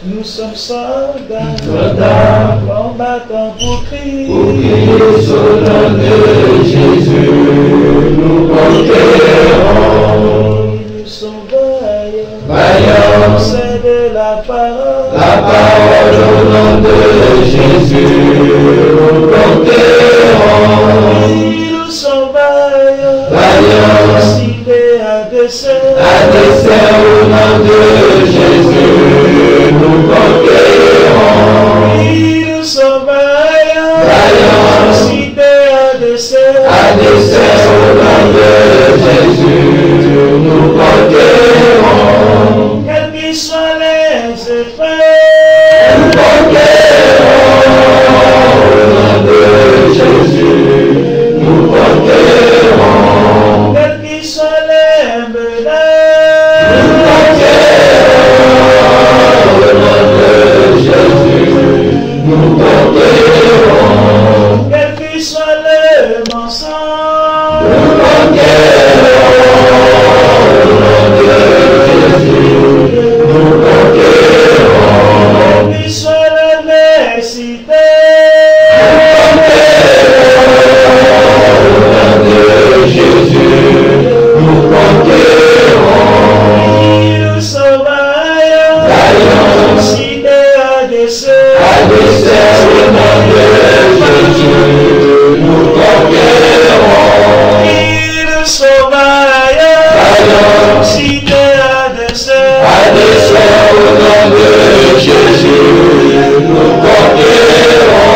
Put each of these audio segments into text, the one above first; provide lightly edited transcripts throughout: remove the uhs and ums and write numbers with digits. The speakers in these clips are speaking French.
Nous sommes soldats, combattants pour Christ. Pour Christ, au nom de Jésus, nous conquérons. Nous sommes vaillants, Vaillants, c'est de la parole. la parole au nom de Jésus, nous conquérons. Nous sommes vaillants, Vaillants, cités à dessein. à dessein au nom de Jésus, nous conquérons. Nous sommes vaillants, Vaillants, cités à dessein. à dessein au nom de Jésus, nous conquérons. Quels qu'ils soient les effets, Nous conquérons au nom de Jésus, nous conquérons. quels qu'ils soient les menaces, Nous conquérons au nom de Jésus, nous conquérons. quels qu'ils soient les mensonges, Nous conquérons au nom de Jésus, nous conquérons. quels qu'ils soient l'adversité, Jésus, nous conquérons. nous sommes vaillants, Vaillants, cités à dessein. à dessein au nom de Jésus, nous conquérons. Nous sommes vaillants, Vaillants, cités à dessein. à dessein au nom de Jésus, nous conquérons.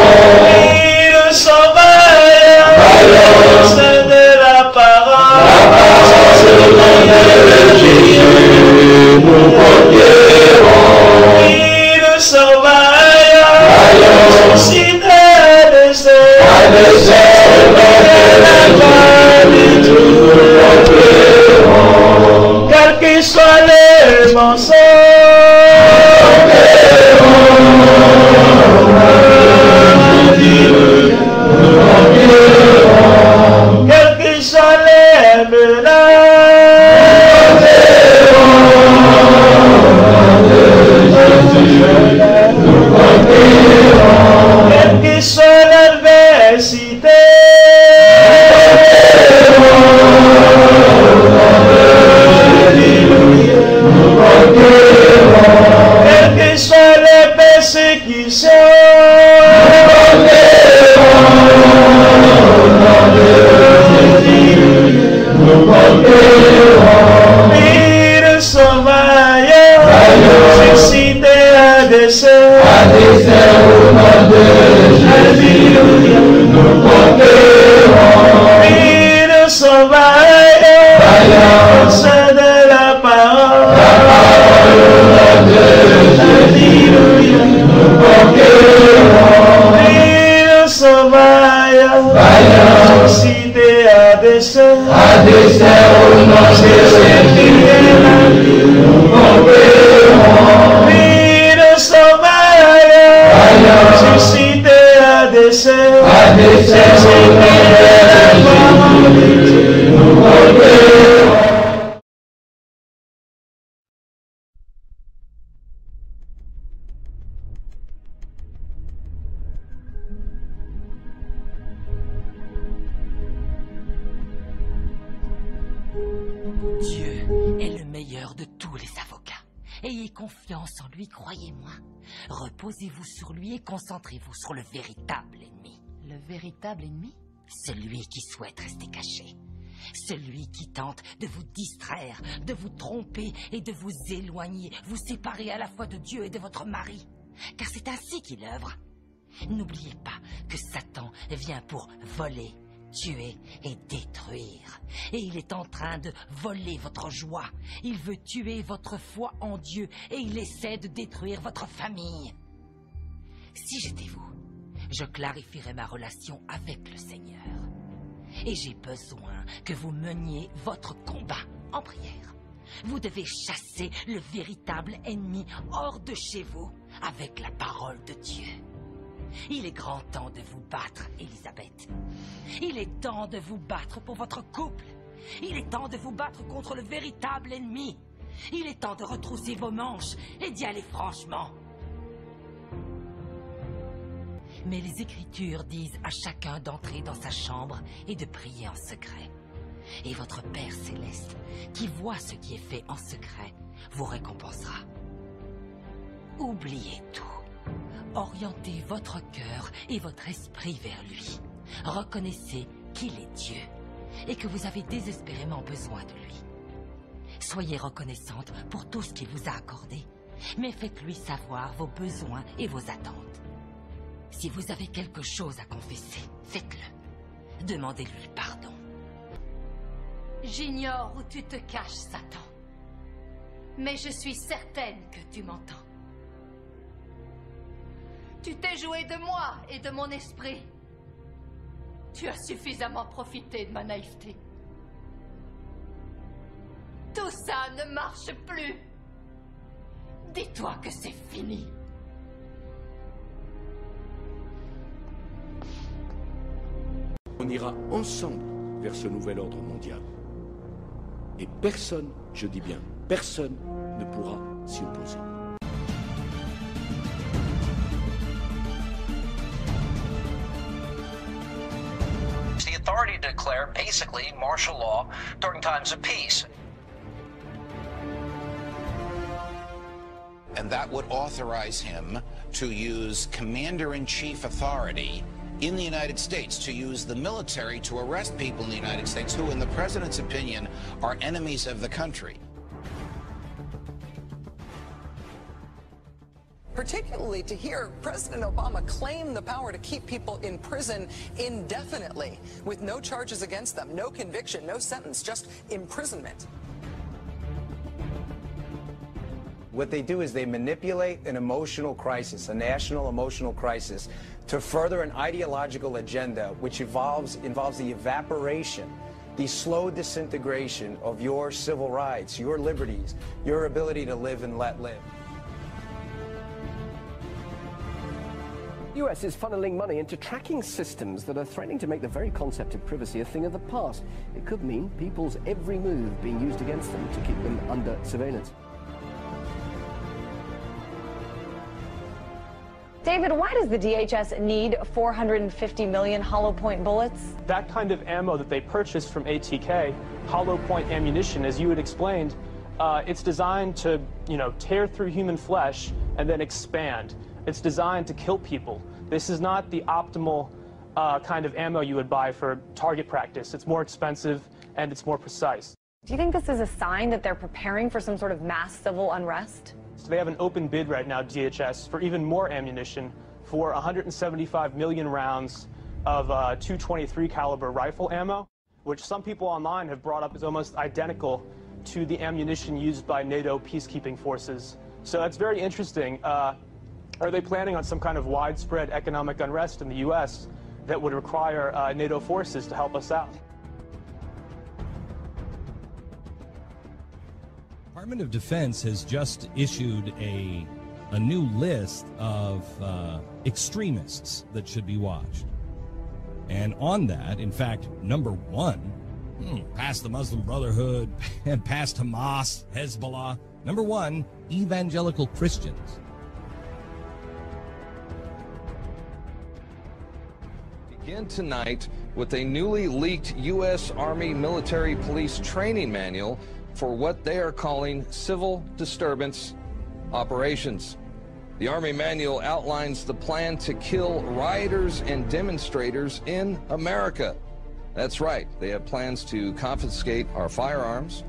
Nous sommes vaillants, Vaillants, c'est de la la parole. parole au nom de Jésus, nous conquérons. Nous sommes vaillants, Vaillants, cités à dessein. à dessein au nom de Jésus, nous conquérons. Quels qu'ils soient les mensonges, quels qu'ils soient les menaces, quels qu'ils soient l'adversité, quelles qu'ils soient les persécutions, nous sommes vaillants, suscités à dessein. À dessein au nom de Jésus, nous conquérons. Nous sommes vaillants, Vaillants, c'est de la parole. la parole au nom de Jésus, nous conquérons. Nous sommes vaillants, Vaillants, suscités à dessein. à dessein au nom de Jésus, nous conquérons. Nous sommes vaillants, Vaillants, suscités à dessein. à dessein au nom de Jésus, nous conquérons. Dieu est le meilleur de tous les avocats. Ayez confiance en lui, croyez-moi. Reposez-vous sur lui et concentrez-vous sur le véritable ennemi. Le véritable ennemi? Celui qui souhaite rester caché. Celui qui tente de vous distraire, de vous tromper et de vous éloigner, vous séparer à la fois de Dieu et de votre mari. Car c'est ainsi qu'il œuvre. N'oubliez pas que Satan vient pour voler, tuer et détruire. Et il est en train de voler votre joie. Il veut tuer votre foi en Dieu et il essaie de détruire votre famille. Si j'étais vous, je clarifierais ma relation avec le Seigneur. Et j'ai besoin que vous meniez votre combat en prière. Vous devez chasser le véritable ennemi hors de chez vous avec la parole de Dieu. Il est grand temps de vous battre, Élisabeth. Il est temps de vous battre pour votre couple. Il est temps de vous battre contre le véritable ennemi. Il est temps de retrousser vos manches et d'y aller franchement. Mais les Écritures disent à chacun d'entrer dans sa chambre et de prier en secret. Et votre Père céleste, qui voit ce qui est fait en secret, vous récompensera. Oubliez tout. Orientez votre cœur et votre esprit vers lui. Reconnaissez qu'il est Dieu et que vous avez désespérément besoin de lui. Soyez reconnaissante pour tout ce qu'il vous a accordé, mais faites-lui savoir vos besoins et vos attentes. Si vous avez quelque chose à confesser, faites-le. Demandez-lui pardon. J'ignore où tu te caches, Satan. Mais je suis certaine que tu m'entends. Tu t'es joué de moi et de mon esprit. Tu as suffisamment profité de ma naïveté. Tout ça ne marche plus. Dis-toi que c'est fini. On ira ensemble vers ce nouvel ordre mondial. Et personne, je dis bien, personne ne pourra s'y opposer. The authority to declare basically martial law during times of peace. And that would authorize him to use commander-in-chief authority in the United States, to use the military to arrest people in the United States who, in the president's opinion, are enemies of the country. Particularly to hear President Obama claim the power to keep people in prison indefinitely with no charges against them, no conviction, no sentence, just imprisonment. What they do is they manipulate an emotional crisis, a national emotional crisis, to further an ideological agenda which involves the evaporation, the slow disintegration of your civil rights, your liberties, your ability to live and let live. The US is funneling money into tracking systems that are threatening to make the very concept of privacy a thing of the past. It could mean people's every move being used against them to keep them under surveillance. David, why does the DHS need 450 million hollow point bullets? That kind of ammo that they purchased from ATK, hollow point ammunition, as you had explained, it's designed to, tear through human flesh and then expand. It's designed to kill people. This is not the optimal kind of ammo you would buy for target practice. It's more expensive and it's more precise. Do you think this is a sign that they're preparing for some sort of mass civil unrest? So they have an open bid right now, DHS, for even more ammunition, for 175 million rounds of 223 caliber rifle ammo, which some people online have brought up is almost identical to the ammunition used by NATO peacekeeping forces. So that's very interesting. Are they planning on some kind of widespread economic unrest in the U.S. that would require NATO forces to help us out? Department of Defense has just issued a new list of extremists that should be watched. And on that, in fact, number one, past the Muslim Brotherhood and past Hamas, Hezbollah, number one, evangelical Christians. Begin tonight with a newly leaked U.S. Army military police training manual for what they are calling civil disturbance operations. The Army manual outlines the plan to kill rioters and demonstrators in America. That's right, they have plans to confiscate our firearms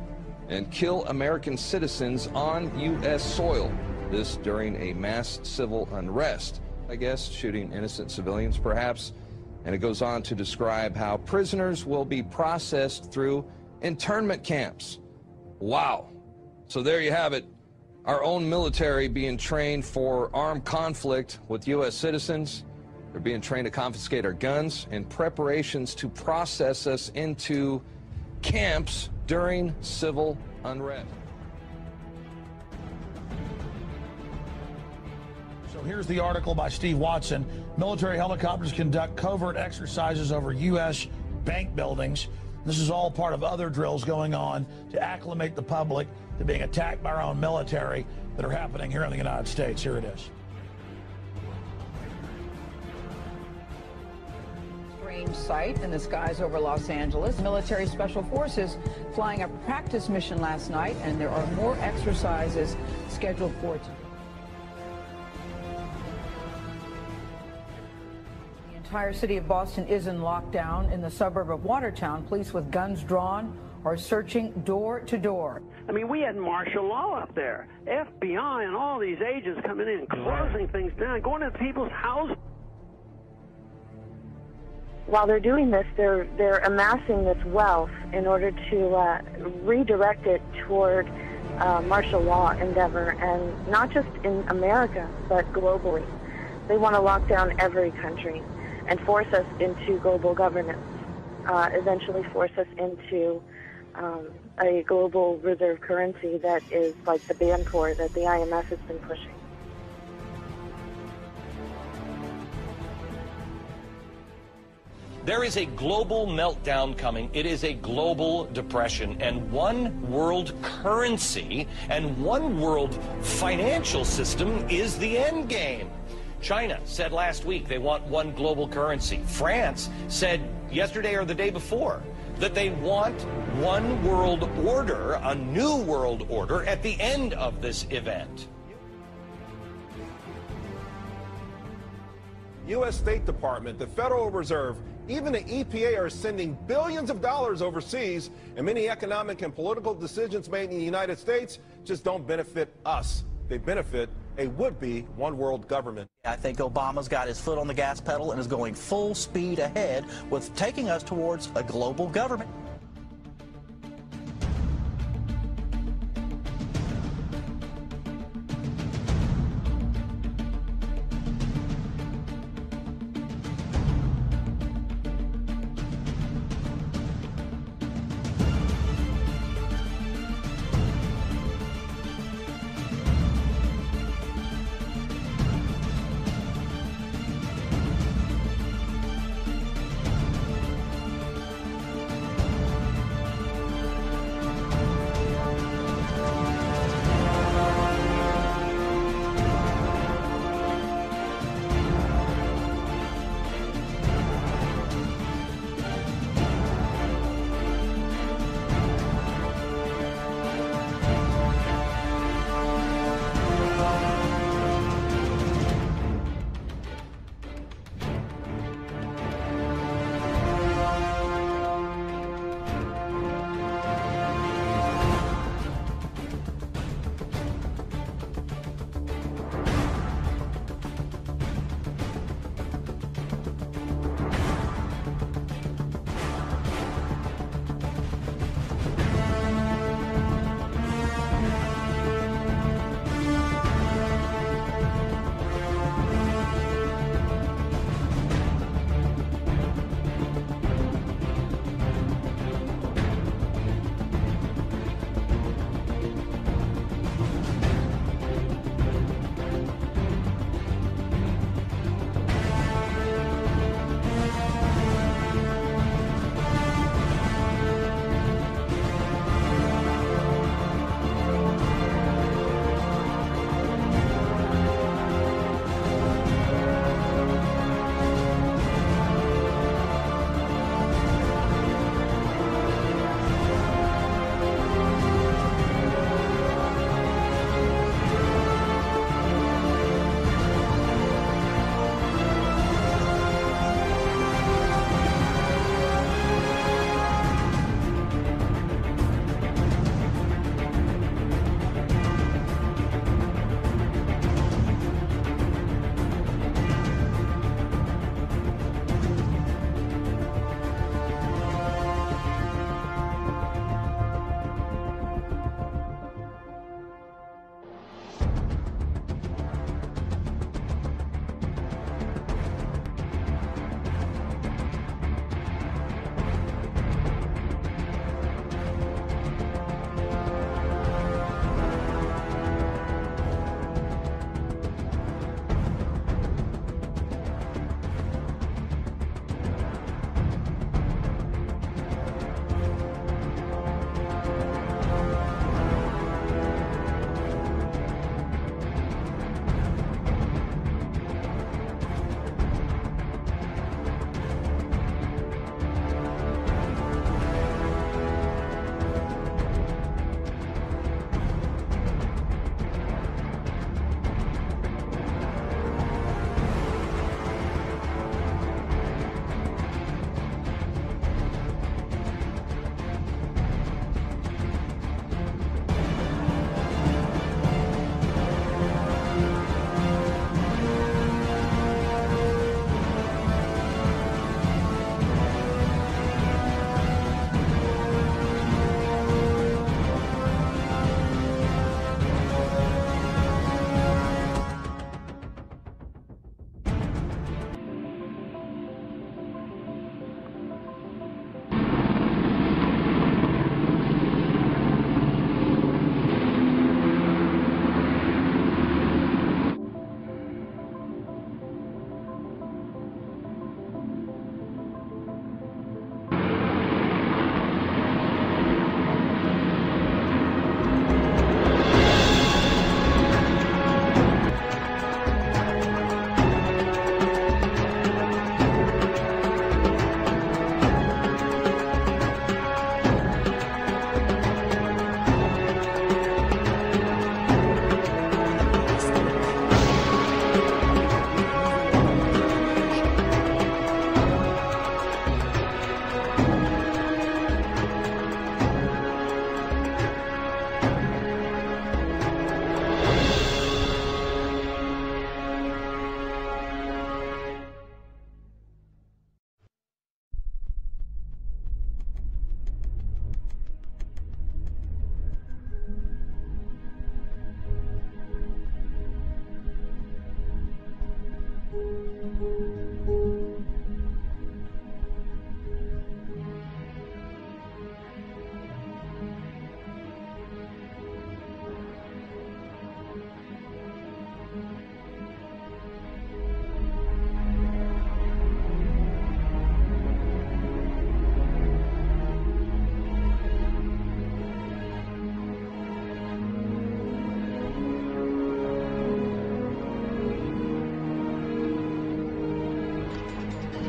and kill American citizens on U.S. soil. This during a mass civil unrest, I guess, shooting innocent civilians perhaps. And it goes on to describe how prisoners will be processed through internment camps. Wow. So there you have it. Our own military being trained for armed conflict with U.S. citizens. They're being trained to confiscate our guns in preparations to process us into camps during civil unrest. So here's the article by Steve Watson. Military helicopters conduct covert exercises over U.S. bank buildings. This is all part of other drills going on to acclimate the public to being attacked by our own military that are happening here in the United States. Here it is. Range site in the skies over Los Angeles. Military Special Forces flying a practice mission last night, and there are more exercises scheduled for today. The entire city of Boston is in lockdown. In the suburb of Watertown, police with guns drawn are searching door to door. I mean, we had martial law up there. FBI and all these agents coming in, closing things down, going to people's houses. While they're doing this, they're amassing this wealth in order to redirect it toward martial law endeavor, and not just in America, but globally. They want to lock down every country and force us into global governance, eventually force us into a global reserve currency that is like the Bancor that the IMF has been pushing. There is a global meltdown coming. It is a global depression, and one world currency and one world financial system is the end game. China said last week they want one global currency. France said yesterday or the day before that they want one world order, a new world order, at the end of this event. U.S. State Department, the Federal Reserve, even the EPA are sending billions of dollars overseas, and many economic and political decisions made in the United States just don't benefit us. They benefit a would-be one-world government. I think Obama's got his foot on the gas pedal and is going full speed ahead with taking us towards a global government.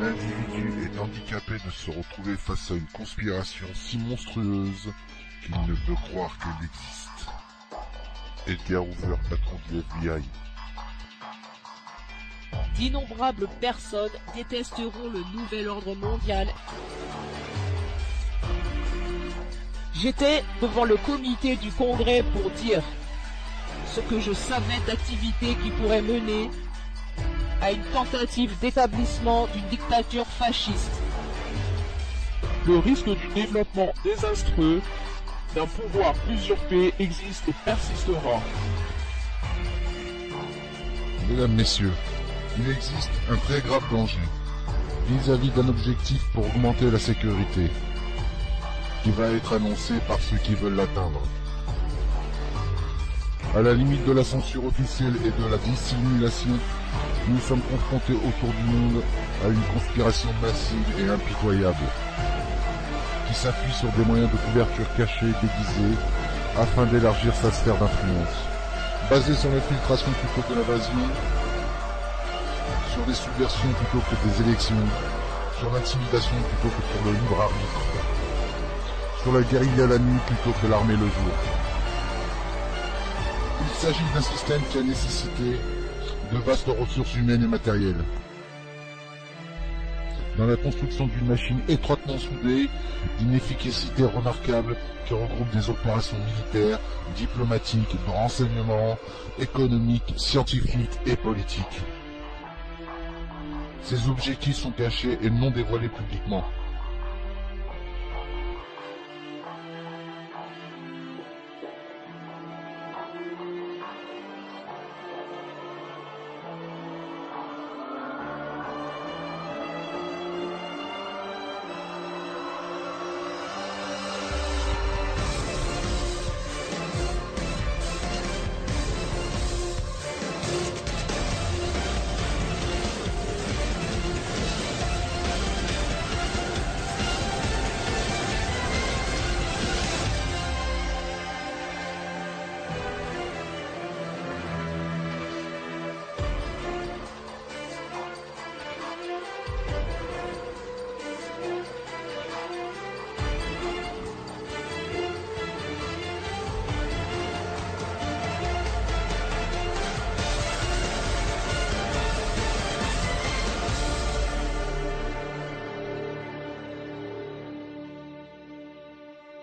L'individu est handicapé de se retrouver face à une conspiration si monstrueuse qu'il ne peut croire qu'elle existe. Edgar Hoover, patron du FBI. D'innombrables personnes détesteront le nouvel ordre mondial. J'étais devant le comité du Congrès pour dire ce que je savais d'activités qui pourraient mener à une tentative d'établissement d'une dictature fasciste. Le risque du développement désastreux d'un pouvoir usurpé existe et persistera. Mesdames, Messieurs, il existe un très grave danger vis-à-vis d'un objectif pour augmenter la sécurité qui va être annoncé par ceux qui veulent l'atteindre. À la limite de la censure officielle et de la dissimulation, nous sommes confrontés autour du monde à une conspiration massive et impitoyable qui s'appuie sur des moyens de couverture cachés déguisés afin d'élargir sa sphère d'influence. Basée sur l'infiltration plutôt que l'invasion, sur des subversions plutôt que des élections, sur l'intimidation plutôt que sur le libre arbitre, sur la guérilla la nuit plutôt que l'armée le jour. Il s'agit d'un système qui a nécessité de vastes ressources humaines et matérielles. Dans la construction d'une machine étroitement soudée, d'une efficacité remarquable qui regroupe des opérations militaires, diplomatiques, de renseignement, économiques, scientifiques et politiques. Ces objectifs sont cachés et non dévoilés publiquement.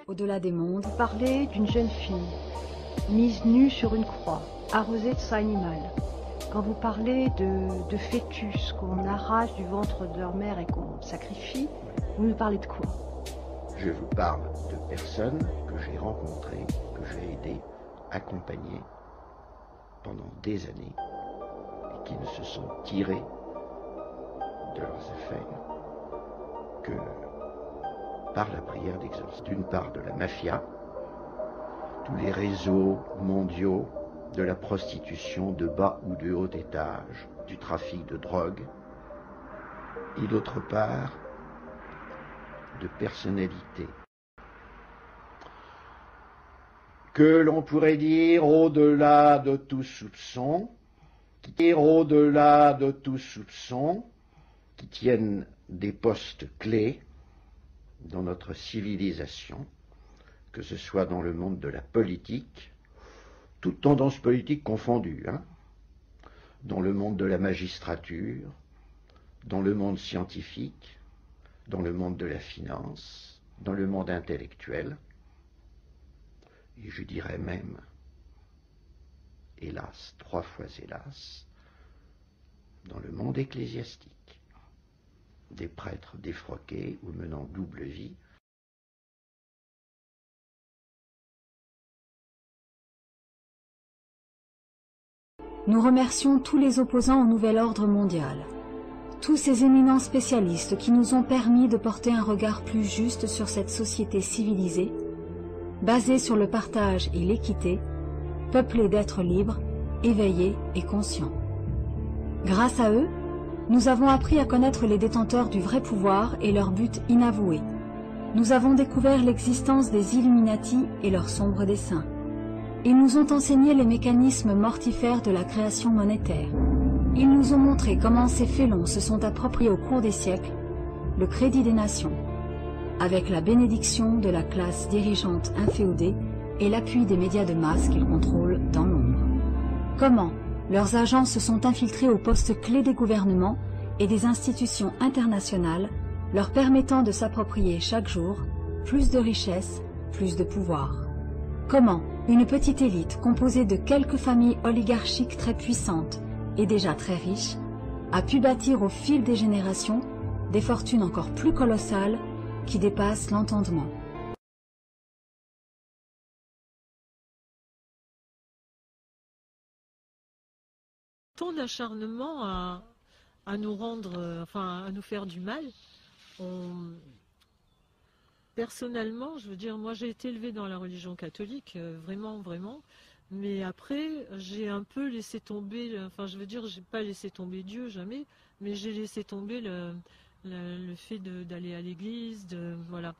Au-delà des mondes, vous parlez d'une jeune fille mise nue sur une croix, arrosée de sang animal. Quand vous parlez de fœtus qu'on arrache du ventre de leur mère et qu'on sacrifie, vous nous parlez de quoi? Je vous parle de personnes que j'ai rencontrées, que j'ai aidées, accompagnées pendant des années et qui ne se sont tirées de leurs affaires que par la prière d'exorcisme. D'une part de la mafia, tous les réseaux mondiaux de la prostitution de bas ou de haut étage, du trafic de drogue, et d'autre part de personnalités que l'on pourrait dire au-delà de tout soupçon, qui tiennent des postes clés dans notre civilisation, que ce soit dans le monde de la politique, toutes tendances politiques confondues, dans le monde de la magistrature, dans le monde scientifique, dans le monde de la finance, dans le monde intellectuel, et je dirais même, hélas, 3 fois hélas, dans le monde ecclésiastique. Des prêtres défroqués ou menant double vie. Nous remercions tous les opposants au nouvel ordre mondial, tous ces éminents spécialistes qui nous ont permis de porter un regard plus juste sur cette société civilisée, basée sur le partage et l'équité, peuplée d'êtres libres, éveillés et conscients. Grâce à eux, nous avons appris à connaître les détenteurs du vrai pouvoir et leur but inavoué. Nous avons découvert l'existence des Illuminati et leurs sombres desseins. Ils nous ont enseigné les mécanismes mortifères de la création monétaire. Ils nous ont montré comment ces félons se sont appropriés au cours des siècles le crédit des nations, avec la bénédiction de la classe dirigeante inféodée et l'appui des médias de masse qu'ils contrôlent dans l'ombre. Comment leurs agents se sont infiltrés aux postes clés des gouvernements et des institutions internationales, leur permettant de s'approprier chaque jour plus de richesses, plus de pouvoir. Comment une petite élite composée de quelques familles oligarchiques très puissantes et déjà très riches a pu bâtir au fil des générations des fortunes encore plus colossales qui dépassent l'entendement. Tant d'acharnement à nous rendre, enfin à nous faire du mal. Personnellement, je veux dire, moi j'ai été élevée dans la religion catholique, vraiment, vraiment. Mais après, j'ai un peu laissé tomber, enfin je veux dire, j'ai pas laissé tomber Dieu, jamais, mais j'ai laissé tomber le fait d'aller à l'église, voilà.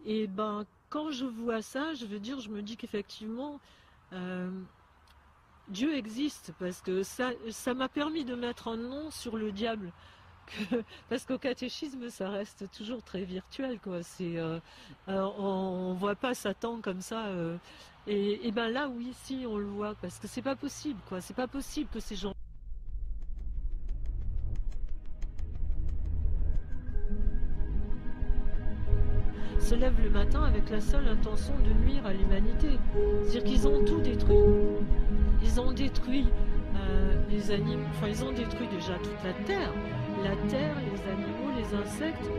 Et ben, quand je vois ça, je veux dire, je me dis qu'effectivement, Dieu existe, parce que ça m'a permis de mettre un nom sur le diable. Parce qu'au catéchisme, ça reste toujours très virtuel, quoi. On voit pas Satan comme ça. Et ben là, oui, si, on le voit, parce que c'est pas possible, quoi. C'est pas possible que ces gens se lèvent le matin avec la seule intention de nuire à l'humanité. C'est-à-dire qu'ils ont tout détruit. Ils ont détruit les animaux, enfin ils ont détruit déjà toute la terre, les animaux, les insectes.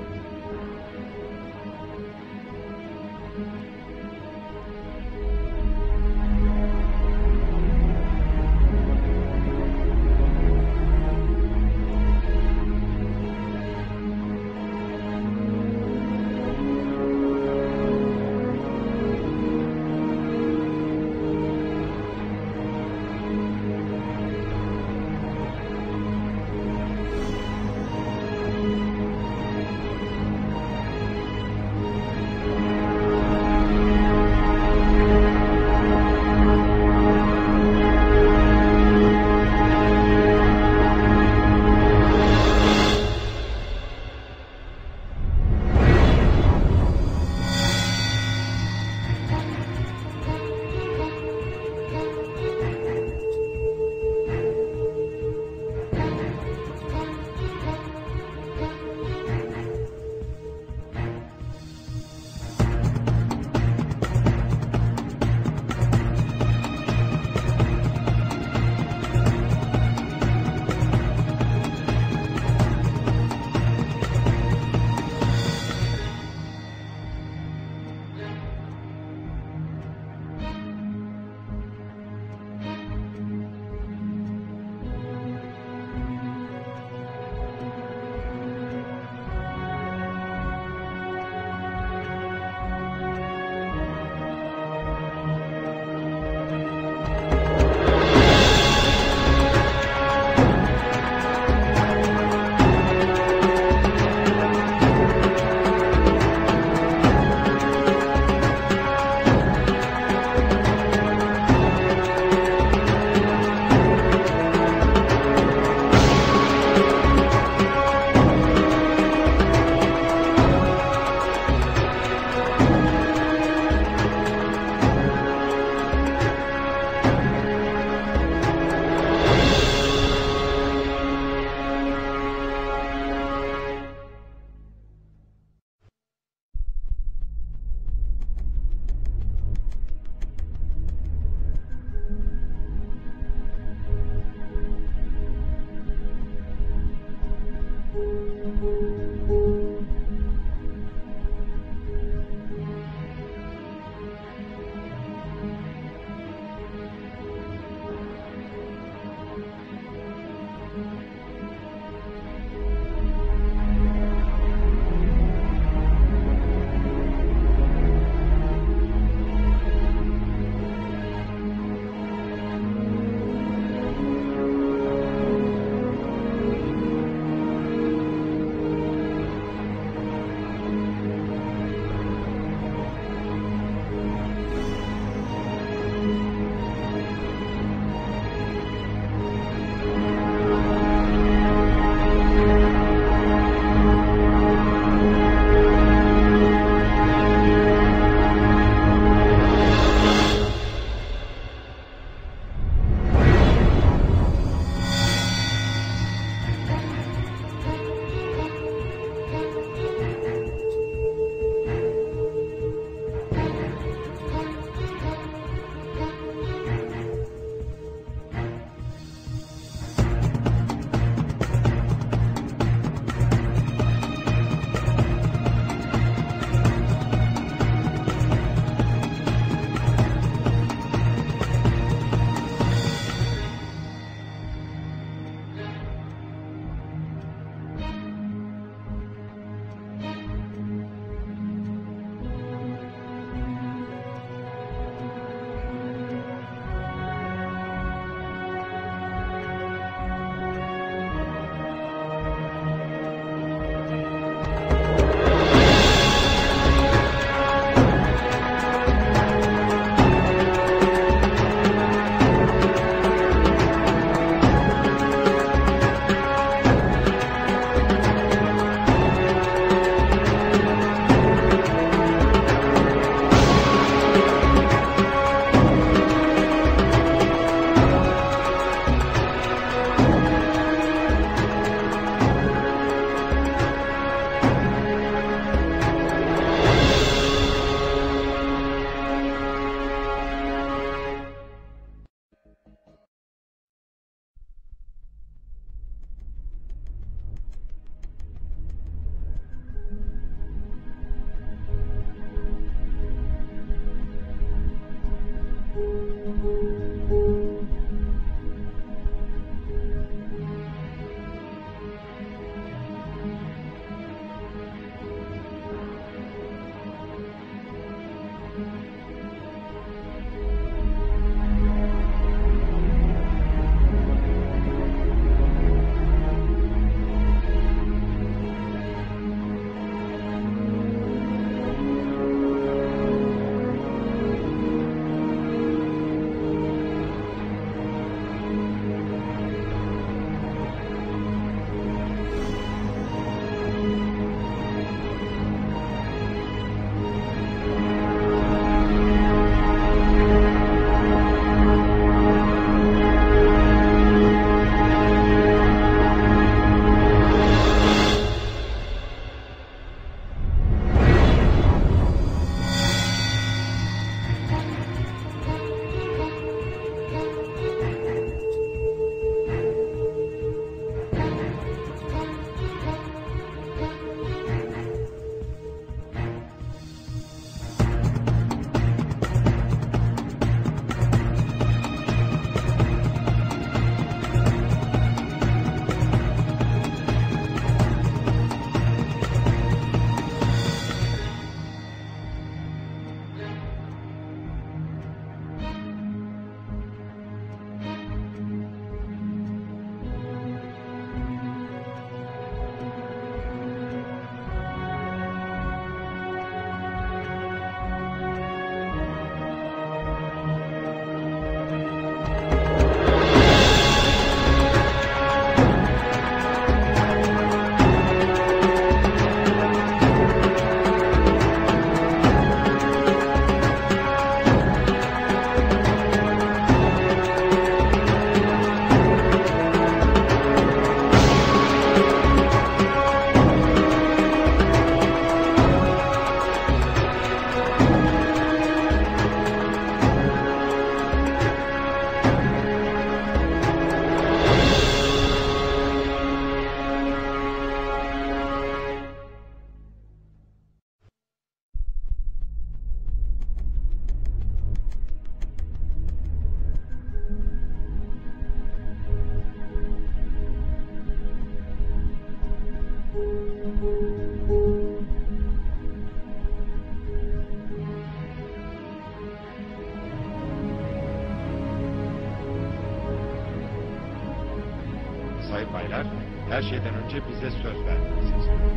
Sayın baylar, her şeyden önce bize söz vermenizi istiyorum.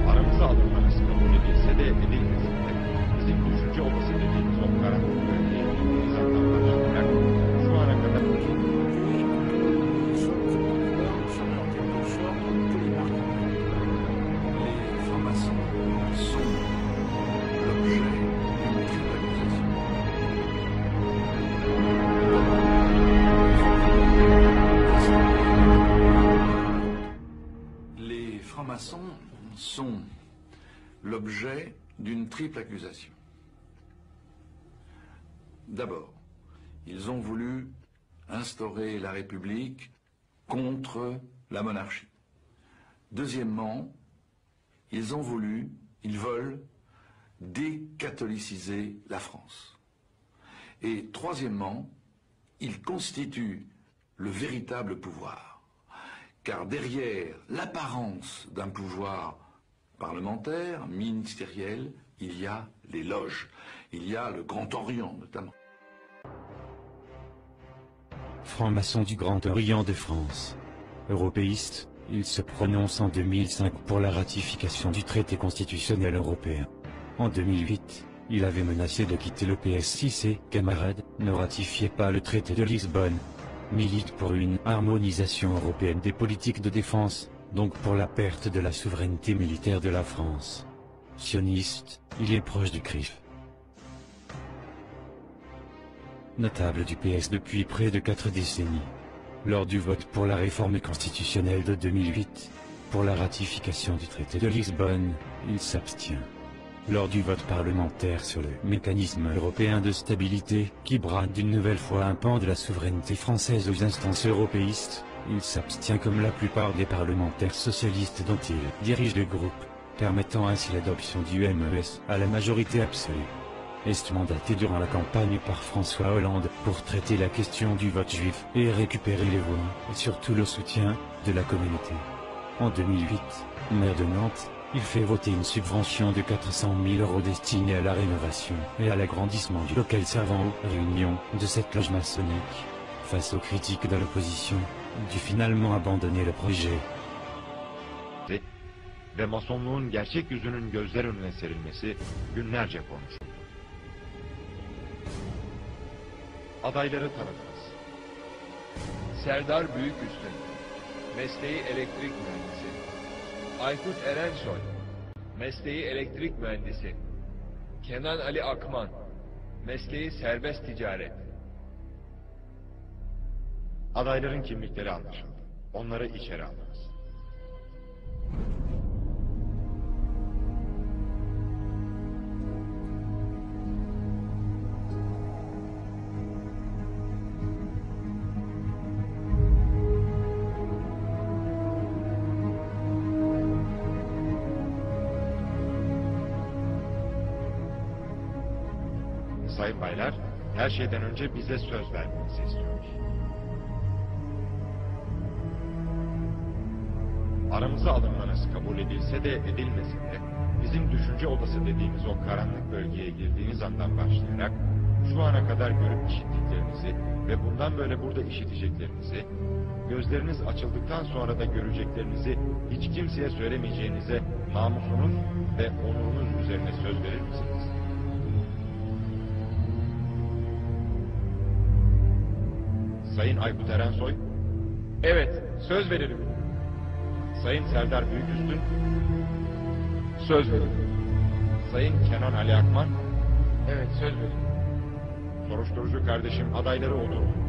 Aramıza alınmanız kabul edilse de edilmese de bizim düşünce odası dediğimiz o karanlık bölgeye girdiğimiz andan başlayarak şu ana kadar... Les francs-maçons sont l'objet d'une triple accusation. D'abord, ils ont voulu instaurer la République contre la monarchie. Deuxièmement, ils veulent décatholiciser la France. Et troisièmement, ils constituent le véritable pouvoir. Car derrière l'apparence d'un pouvoir parlementaire, ministériel, il y a les loges. Il y a le Grand Orient, notamment. Franc-maçon du Grand Orient de France. Européiste, il se prononce en 2005 pour la ratification du traité constitutionnel européen. En 2008, il avait menacé de quitter le PS si ses camarades ne ratifiaient pas le traité de Lisbonne. Milite pour une harmonisation européenne des politiques de défense, donc pour la perte de la souveraineté militaire de la France. Sioniste, il est proche du CRIF. Notable du PS depuis près de 4 décennies. Lors du vote pour la réforme constitutionnelle de 2008, pour la ratification du traité de Lisbonne, il s'abstient. Lors du vote parlementaire sur le mécanisme européen de stabilité, qui brade une nouvelle fois un pan de la souveraineté française aux instances européistes, il s'abstient comme la plupart des parlementaires socialistes dont il dirige le groupe, permettant ainsi l'adoption du MES à la majorité absolue. Est mandaté durant la campagne par François Hollande pour traiter la question du vote juif et récupérer les voix, et surtout le soutien de la communauté. En 2008, maire de Nantes, il fait voter une subvention de 400 000 € destinée à la rénovation et à l'agrandissement du local servant aux réunions de cette loge maçonnique. Face aux critiques de l'opposition, il dut finalement abandonner le projet. Ve masonluğun gerçek yüzünün gözler önüne serilmesi günlerce konuşuldu. Adayları tanıdınız. Serdar Büyüküstün, mesleği elektrik mühendisi. Aykut Erensoy, mesleği elektrik mühendisi. Kenan Ali Akman, mesleği serbest ticaret. Adayların kimlikleri anlaşıldı. Onları içeri aldınız. Sayın baylar, her şeyden önce bize söz vermenizi istiyoruz. Aramıza alınmanız kabul edilse de edilmese de bizim düşünce odası dediğimiz o karanlık bölgeye girdiğiniz andan başlayarak şu ana kadar görüp işittiklerinizi ve bundan böyle burada işiteceklerinizi, gözleriniz açıldıktan sonra da göreceklerinizi hiç kimseye söylemeyeceğinize namusunuz ve onurunuz üzerine söz verir misiniz? Sayın Aykut Erensoy? Evet, söz veririm. Sayın Serdar Büyüküstün? Söz veririm. Sayın Kenan Ali Akman? Evet, söz veririm. Soruşturucu kardeşim adayları oturun.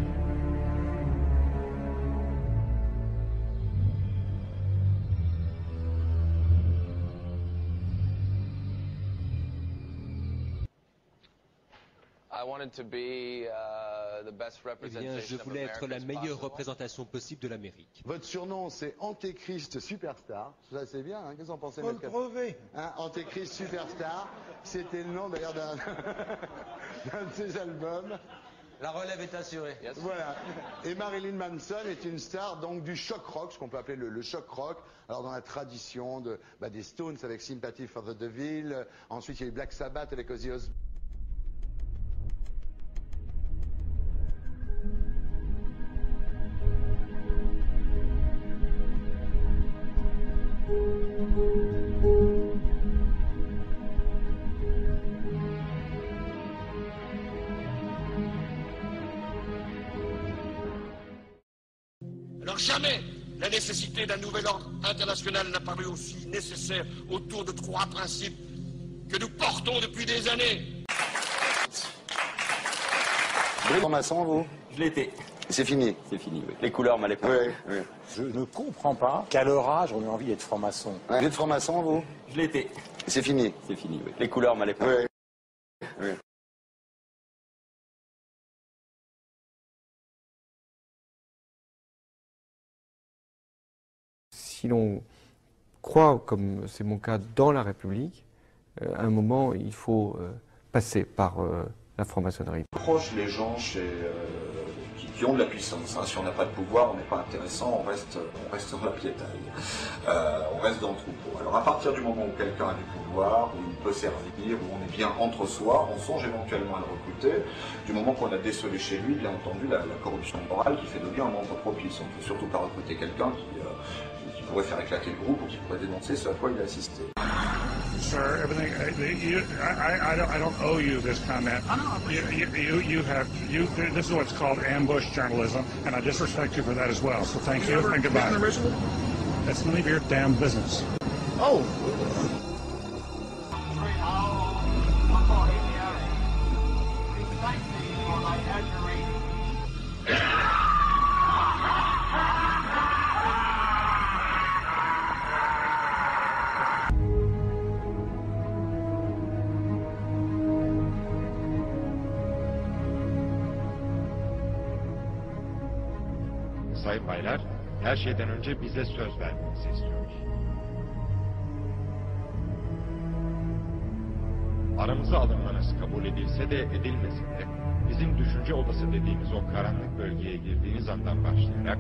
Eh bien, je voulais être la meilleure représentation possible de l'Amérique. Votre surnom, c'est Antéchrist Superstar. Ça, c'est bien, hein? Qu'est-ce que vous en pensez, Faut le crever. Hein, Antéchrist Superstar, c'était le nom d'ailleurs d'un de ses albums. La relève est assurée. Yes. Voilà. Et Marilyn Manson est une star donc du shock rock, ce qu'on peut appeler le shock rock. Alors dans la tradition des Stones avec Sympathy for the Devil, ensuite il y a eu Black Sabbath avec Ozzy Osbourne. Alors jamais la nécessité d'un nouvel ordre international n'a paru aussi nécessaire autour de 3 principes que nous portons depuis des années. Vous êtes franc-maçon, vous? Je l'ai été. C'est fini? C'est fini, oui. Les couleurs m'allaient pas. Oui, oui. Je ne comprends pas qu'à leur âge, on ait envie d'être franc-maçon. Vous êtes franc-maçon, vous? Je l'ai été. C'est fini? C'est fini, oui. Les couleurs m'allaient pas. Oui, oui. Si l'on croit, comme c'est mon cas, dans la République, à un moment, il faut passer par la franc-maçonnerie. Proche les gens qui ont de la puissance. Hein. Si on n'a pas de pouvoir, on n'est pas intéressant, on reste dans la piétaille. On reste dans le troupeau. Alors à partir du moment où quelqu'un a du pouvoir, où il peut servir, où on est bien entre soi, on songe éventuellement à le recruter. Du moment qu'on a décelé chez lui, bien entendu, la corruption morale qui fait de lui un membre propice. On ne peut surtout pas recruter quelqu'un qui pourrait faire éclater le groupe ou qui pourrait dénoncer ce à quoi il a assisté. Sir, everything. I don't owe you this comment. This is what's called ambush journalism, and I disrespect you for that as well. So thank you and goodbye. That's none of your damn business. Oh. Sayın baylar, her şeyden önce bize söz vermenizi istiyoruz. Aramıza alınmanız kabul edilse de edilmese de, bizim düşünce odası dediğimiz o karanlık bölgeye girdiğiniz andan başlayarak,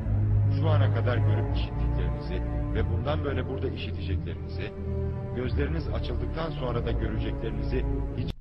şu ana kadar görüp işittiklerinizi ve bundan böyle burada işiteceklerinizi, gözleriniz açıldıktan sonra da göreceklerinizi hiç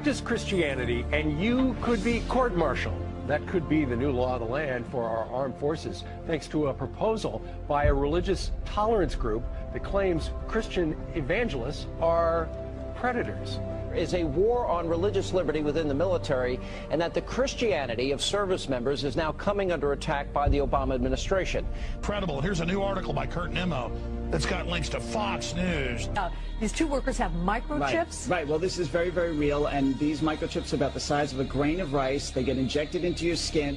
practice Christianity and you could be court-martialed. That could be the new law of the land for our armed forces, thanks to a proposal by a religious tolerance group that claims Christian evangelists are predators. Is a war on religious liberty within the military, and that the Christianity of service members is now coming under attack by the Obama administration. Incredible. Here's a new article by Kurt Nimmo that's got links to Fox News. These two workers have microchips? Right. Well, this is very, very real, and these microchips are about the size of a grain of rice. They get injected into your skin.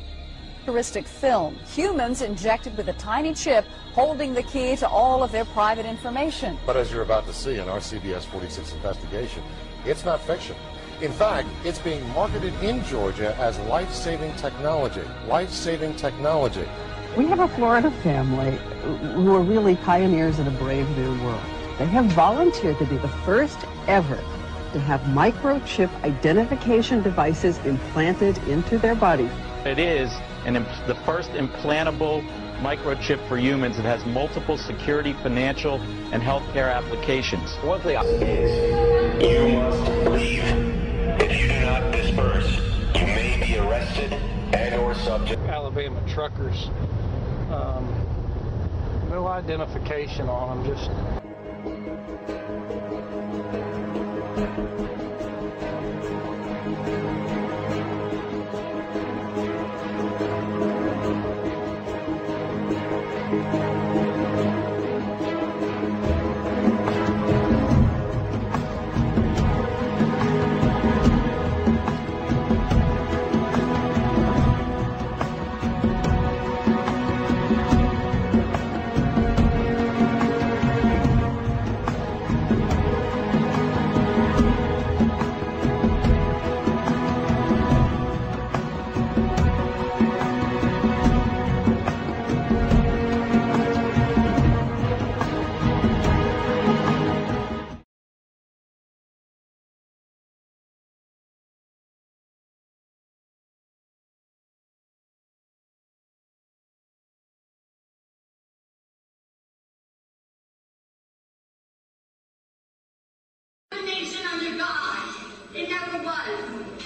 Futuristic film. Humans injected with a tiny chip holding the key to all of their private information. But as you're about to see in our CBS 46 investigation, it's not fiction. In fact, it's being marketed in Georgia as life-saving technology. Life-saving technology. We have a Florida family who are really pioneers in a brave new world. They have volunteered to be the first ever to have microchip identification devices implanted into their body. It is the first implantable microchip for humans that has multiple security, financial, and healthcare applications. One thing is you must leave. If you do not disperse, you may be arrested and or subject. Alabama truckers, no identification on them, just...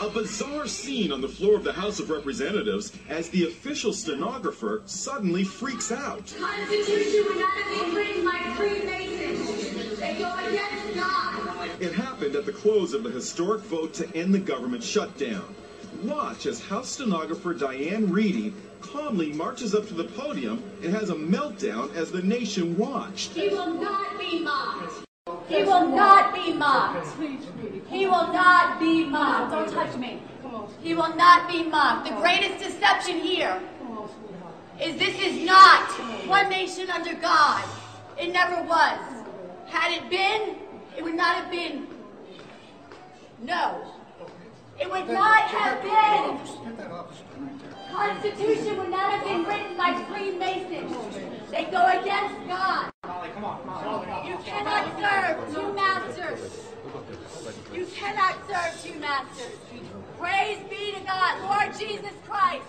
A bizarre scene on the floor of the House of Representatives as the official stenographer suddenly freaks out. The Constitution would not have been written by Freemasons. They go against God. It happened at the close of the historic vote to end the government shutdown. Watch as House stenographer Diane Reedy calmly marches up to the podium and has a meltdown as the nation watched. He will not be mocked. He will not be mocked. He will not be mocked. Don't touch me. He will not be mocked. The greatest deception here is this is not one nation under God. It never was. Had it been, it would not have been. No. It would not have been. Constitution would not have been written by Freemasons. They go against God. You cannot serve two masters. You cannot serve two masters. Praise be to God, Lord Jesus Christ.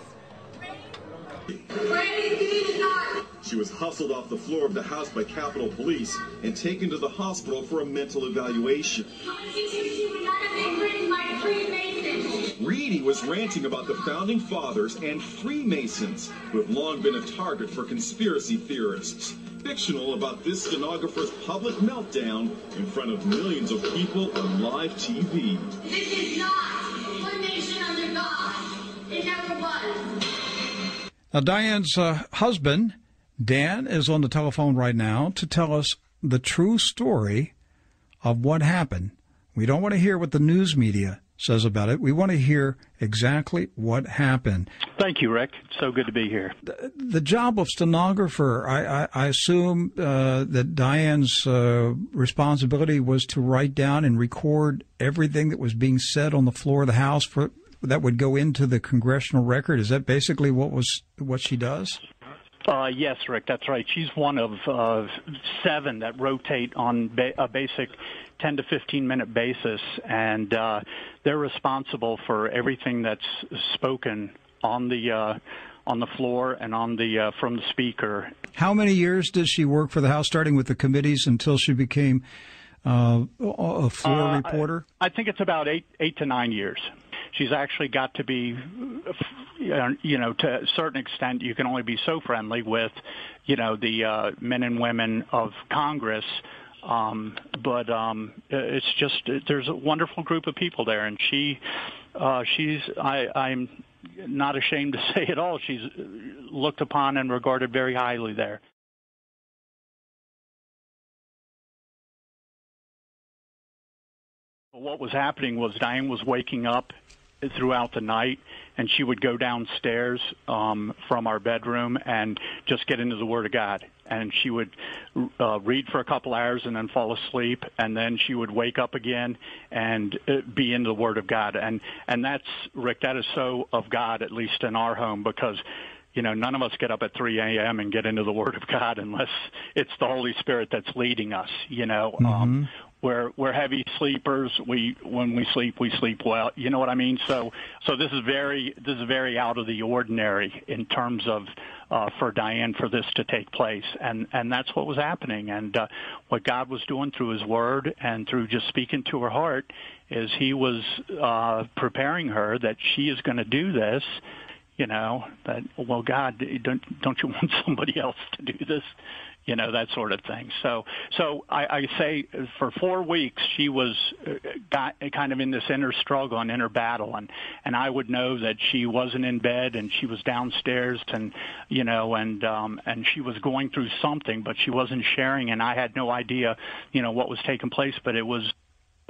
Praise be to God. She was hustled off the floor of the House by Capitol Police and taken to the hospital for a mental evaluation. Constitution would not have been written by Freemasons. Reedy was ranting about the Founding Fathers and Freemasons, who have long been a target for conspiracy theorists. Fictional about this stenographer's public meltdown in front of millions of people on live TV. This is not one nation under God. It never was. Now, Diane's husband, Dan, is on the telephone right now to tell us the true story of what happened. We don't want to hear what the news media says about it. We want to hear exactly what happened. Thank you, Rick. So good to be here. The job of stenographer, I assume that Diane's responsibility was to write down and record everything that was being said on the floor of the House that would go into the congressional record. Is that basically what she does? Yes, Rick, that's right. She's one of 7 that rotate on a basic 10 to 15-minute basis, and they're responsible for everything that's spoken on the floor and from the speaker. How many years does she work for the House, starting with the committees until she became a floor reporter? I think it's about 8 to 9 years. She's actually got to be, you know, to a certain extent, you can only be so friendly with, you know, the men and women of Congress. But it's just, there's a wonderful group of people there, and I'm not ashamed to say it all. She's looked upon and regarded very highly there. What was happening was Diane was waking up throughout the night, and she would go downstairs from our bedroom and just get into the Word of God. And she would read for a couple hours and then fall asleep, and then she would wake up again and be in the Word of God. And that's, Rick, that is so of God, at least in our home, because, you know, none of us get up at 3 a.m. and get into the Word of God unless it's the Holy Spirit that's leading us, you know. Mm-hmm. We're heavy sleepers. When we sleep well. You know what I mean? So this is very out of the ordinary in terms of for Diane for this to take place, and that's what was happening. And what God was doing through His Word and through just speaking to her heart is He was preparing her that she is going to do this. You know, that, well, God, don't you want somebody else to do this? You know, that sort of thing. So I say for 4 weeks she was got kind of in this inner struggle and inner battle, and I would know that she wasn't in bed and she was downstairs, and you know, and she was going through something, but she wasn't sharing, and I had no idea, you know, what was taking place, but there was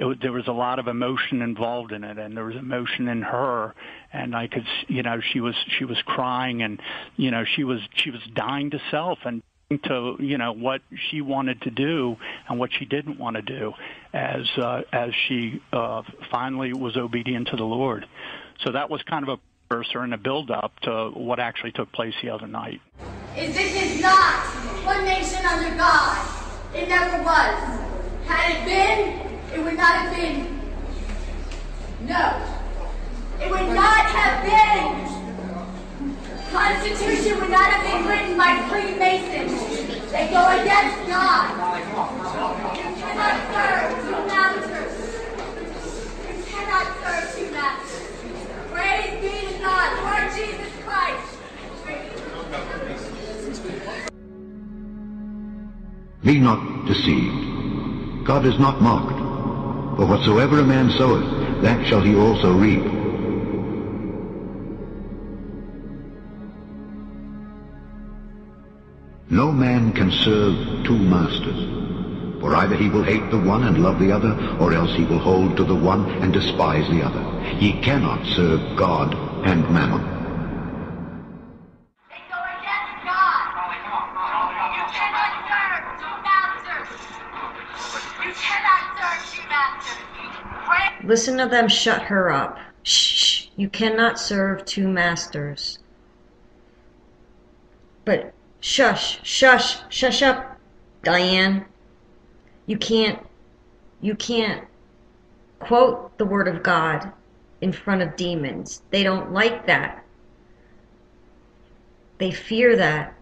a lot of emotion involved in it, and there was emotion in her, and I could, you know, she was crying, and you know, she was dying to self and to, you know, what she wanted to do and what she didn't want to do as she finally was obedient to the Lord. So that was kind of a precursor and a build-up to what actually took place the other night. This is not one nation under God. It never was. Had it been, it would not have been. No. It would not have been. Constitution would not have been written by Freemasons. They go against God. You cannot serve two masters. You cannot serve two masters. Praise be to God, Lord Jesus Christ. Be not deceived. God is not mocked. For whatsoever a man soweth, that shall he also reap. No man can serve two masters, for either he will hate the one and love the other, or else he will hold to the one and despise the other. Ye cannot serve God and mammon. They go against God. You cannot serve two masters. You cannot serve two masters. Listen to them shut her up. Shh. You cannot serve two masters. But shush up, Diane. You can't quote the Word of God in front of demons. They don't like that. They fear that.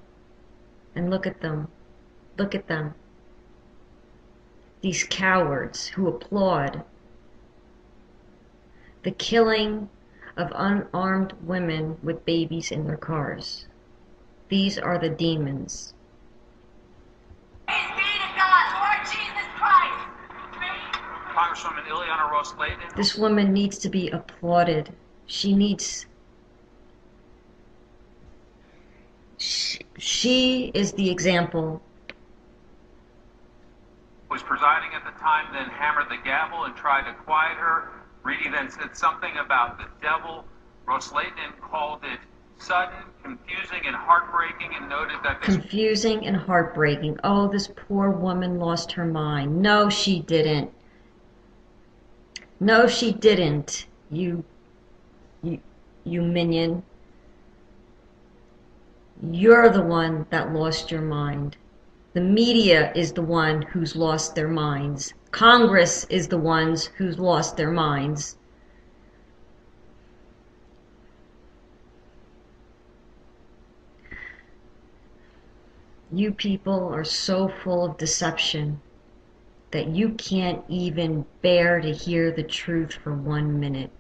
And look at them. Look at them. These cowards who applaud the killing of unarmed women with babies in their cars. These are the demons. Praise be to God, Lord Jesus Christ. Congresswoman Ileana Ros-Lehtinen. This woman needs to be applauded. She is the example. Was presiding at the time, then hammered the gavel and tried to quiet her. Reedy then said something about the devil. Ros-Lehtinen called it sudden, confusing, and heartbreaking, and noted that this... Confusing and heartbreaking. Oh, this poor woman lost her mind. No, she didn't. No, she didn't. You minion. You're the one that lost your mind. The media is the one who's lost their minds. Congress is the ones who's lost their minds. You people are so full of deception. that you can't even bear to hear the truth for 1 minute.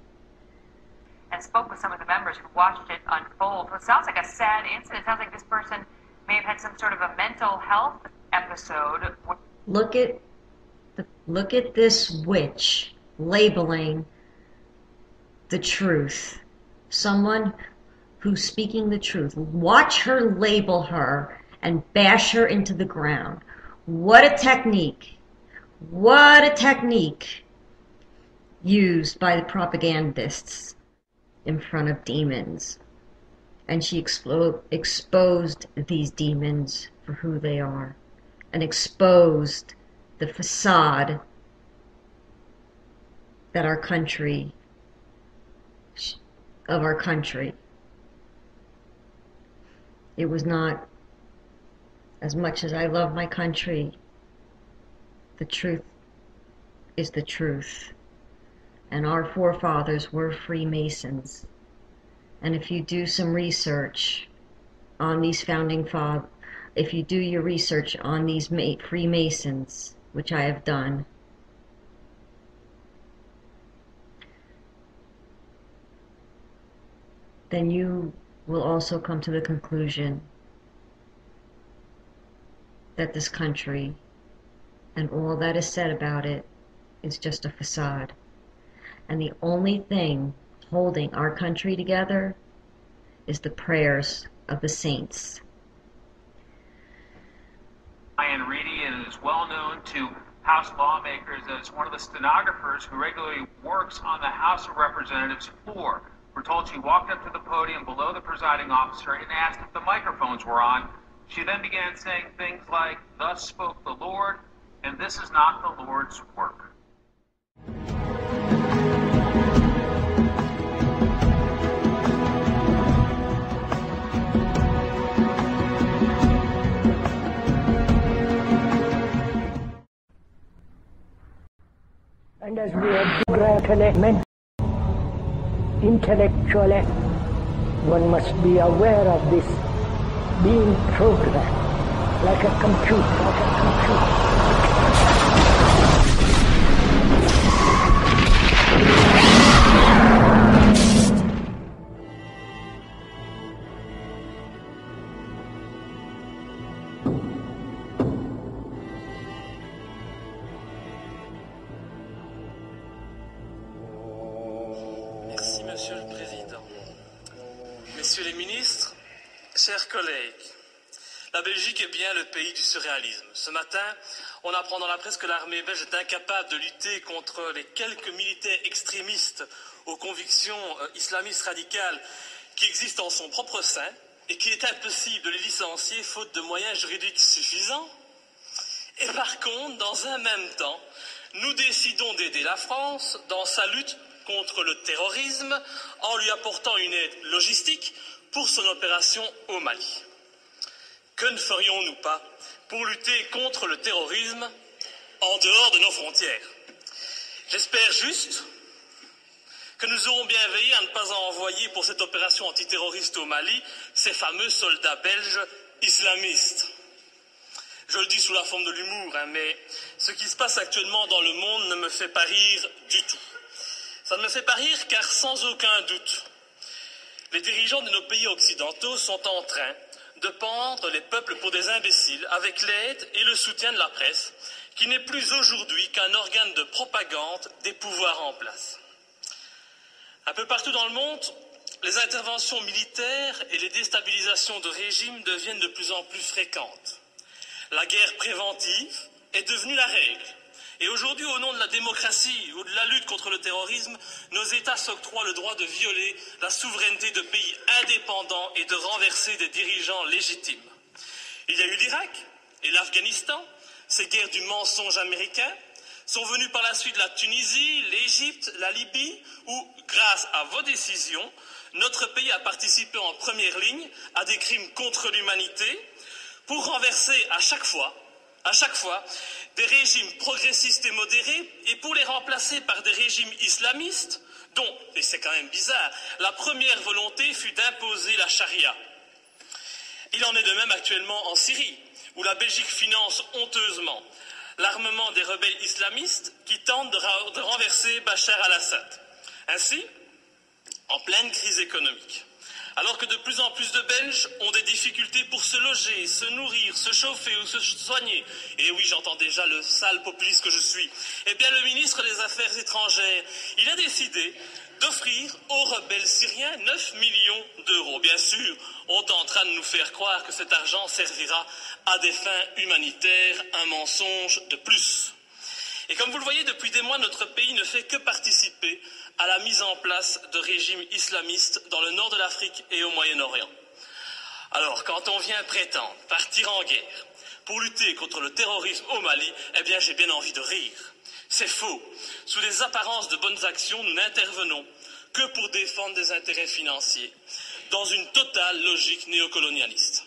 And spoke with some of the members who watched it unfold. It sounds like a sad incident. It sounds like this person may have had some sort of a mental health episode. Look at this witch labeling the truth. Someone who's speaking the truth. Watch her label her and bash her into the ground. What a technique. What a technique used by the propagandists in front of demons. And she exposed these demons for who they are, and exposed the facade that our country, it was not, as much as I love my country, the truth is the truth. And our forefathers were Freemasons. And if you do some research on these founding fathers, if you do your research on these Freemasons, which I have done, then you will also come to the conclusion that this country and all that is said about it is just a facade. And the only thing holding our country together is the prayers of the saints. Diane Reedy is well known to House lawmakers as one of the stenographers who regularly works on the House of Representatives floor. We're told she walked up to the podium below the presiding officer and asked if the microphones were on. She then began saying things like, "Thus spoke the Lord," and "This is not the Lord's work." And as we are programmed intellectually, one must be aware of this being programmed like a computer, Merci, Monsieur le Président. Messieurs les ministres, chers collègues, la Belgique est bien le pays du surréalisme. Ce matin, on apprend dans la presse que l'armée belge est incapable de lutter contre les quelques militaires extrémistes aux convictions islamistes radicales qui existent en son propre sein et qu'il est impossible de les licencier faute de moyens juridiques suffisants. Et par contre, dans un même temps, nous décidons d'aider la France dans sa lutte contre le terrorisme en lui apportant une aide logistique pour son opération au Mali. Que ne ferions-nous pas pour lutter contre le terrorisme en dehors de nos frontières? J'espère juste que nous aurons bien veillé à ne pas envoyer pour cette opération antiterroriste au Mali ces fameux soldats belges islamistes. Je le dis sous la forme de l'humour, mais ce qui se passe actuellement dans le monde ne me fait pas rire du tout. Ça ne me fait pas rire car sans aucun doute, les dirigeants de nos pays occidentaux sont en train de pendre les peuples pour des imbéciles avec l'aide et le soutien de la presse, qui n'est plus aujourd'hui qu'un organe de propagande des pouvoirs en place. Un peu partout dans le monde, les interventions militaires et les déstabilisations de régimes deviennent de plus en plus fréquentes. La guerre préventive est devenue la règle. Et aujourd'hui, au nom de la démocratie ou de la lutte contre le terrorisme, nos États s'octroient le droit de violer la souveraineté de pays indépendants et de renverser des dirigeants légitimes. Il y a eu l'Irak et l'Afghanistan, ces guerres du mensonge américain, sont venues par la suite la Tunisie, l'Égypte, la Libye, où, grâce à vos décisions, notre pays a participé en première ligne à des crimes contre l'humanité pour renverser à chaque fois, des régimes progressistes et modérés et pour les remplacer par des régimes islamistes dont, et c'est quand même bizarre, la première volonté fut d'imposer la charia. Il en est de même actuellement en Syrie, où la Belgique finance honteusement l'armement des rebelles islamistes qui tentent de renverser Bachar al-Assad. Ainsi, en pleine crise économique, alors que de plus en plus de Belges ont des difficultés pour se loger, se nourrir, se chauffer ou se soigner, et oui, j'entends déjà le sale populiste que je suis, eh bien le ministre des Affaires étrangères, il a décidé d'offrir aux rebelles syriens 9 millions d'euros. Bien sûr, on est en train de nous faire croire que cet argent servira à des fins humanitaires, un mensonge de plus. Et comme vous le voyez, depuis des mois, notre pays ne fait que participer à la mise en place de régimes islamistes dans le nord de l'Afrique et au Moyen-Orient. Alors, quand on vient prétendre partir en guerre pour lutter contre le terrorisme au Mali, eh bien, j'ai bien envie de rire. C'est faux. Sous les apparences de bonnes actions, nous n'intervenons que pour défendre des intérêts financiers, dans une totale logique néocolonialiste.